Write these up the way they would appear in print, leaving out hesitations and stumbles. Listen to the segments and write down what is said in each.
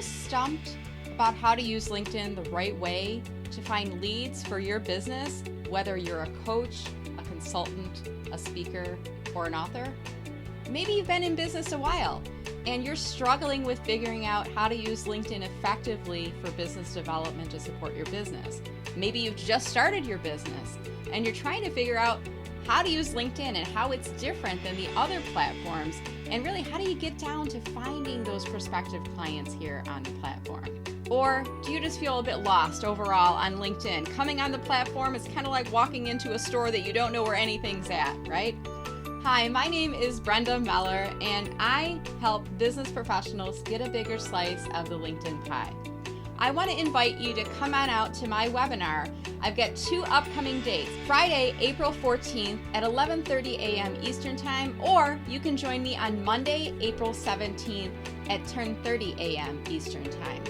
you stumped about how to use LinkedIn the right way to find leads for your business, whether you're a coach, a consultant, a speaker, or an author? Maybe you've been in business a while and you're struggling with figuring out how to use LinkedIn effectively for business development to support your business. Maybe you've just started your business and you're trying to figure out how to use LinkedIn and how it's different than the other platforms, and really how do you get down to finding those prospective clients here on the platform? Or do you just feel a bit lost overall on LinkedIn? Coming on the platform is kind of like walking into a store that you don't know where anything's at, right? Hi, my name is Brenda Meller, and I help business professionals get a bigger slice of the LinkedIn pie. I want to invite you to come on out to my webinar. I've got 2 upcoming dates, Friday, April 14th at 11:30 a.m. Eastern Time, or you can join me on Monday, April 17th at 10:30 a.m. Eastern Time.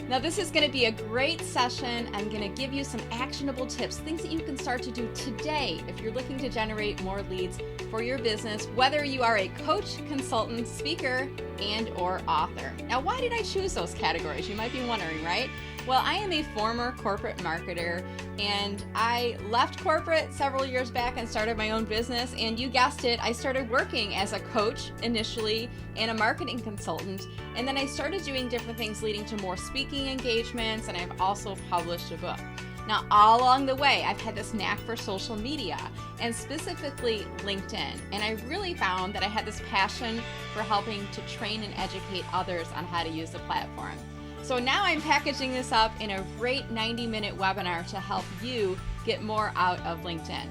Now this is going to be a great session. I'm going to give you some actionable tips, things that you can start to do today if you're looking to generate more leads for your business, whether you are a coach, consultant, speaker, and or author. Now, why did I choose those categories? You might be wondering, right? Well, I am a former corporate marketer, and I left corporate several years back and started my own business. And you guessed it, I started working as a coach initially and a marketing consultant. And then I started doing different things leading to more speaking engagements, and I've also published a book. Now, all along the way, I've had this knack for social media, and specifically LinkedIn. And I really found that I had this passion for helping to train and educate others on how to use the platform. So now I'm packaging this up in a great 90-minute webinar to help you get more out of LinkedIn.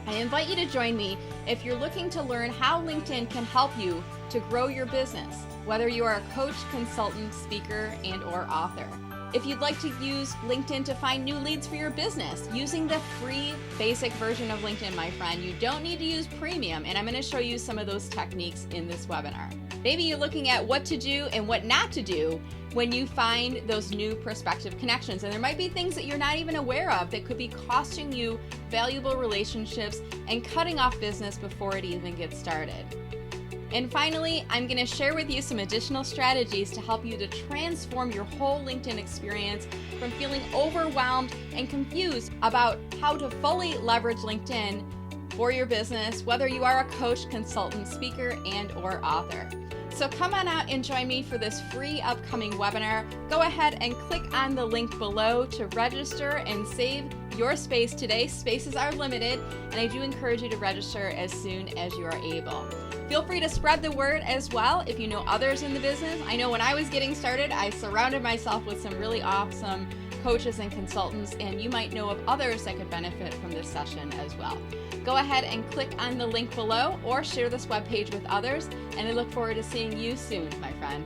I invite you to join me if you're looking to learn how LinkedIn can help you to grow your business, whether you are a coach, consultant, speaker, and or author. If you'd like to use LinkedIn to find new leads for your business using the free basic version of LinkedIn, my friend, you don't need to use premium, and I'm going to show you some of those techniques in this webinar. Maybe you're looking at what to do and what not to do when you find those new prospective connections, and there might be things that you're not even aware of that could be costing you valuable relationships and cutting off business before it even gets started. And finally, I'm going to share with you some additional strategies to help you to transform your whole LinkedIn experience from feeling overwhelmed and confused about how to fully leverage LinkedIn for your business, whether you are a coach, consultant, speaker, and or author. So come on out and join me for this free upcoming webinar. Go ahead and click on the link below to register and save your space today. Spaces are limited, and I do encourage you to register as soon as you are able. Feel free to spread the word as well if you know others in the business. I know when I was getting started, I surrounded myself with some really awesome coaches and consultants, and you might know of others that could benefit from this session as well. Go ahead and click on the link below or share this webpage with others, and I look forward to seeing you soon, my friend.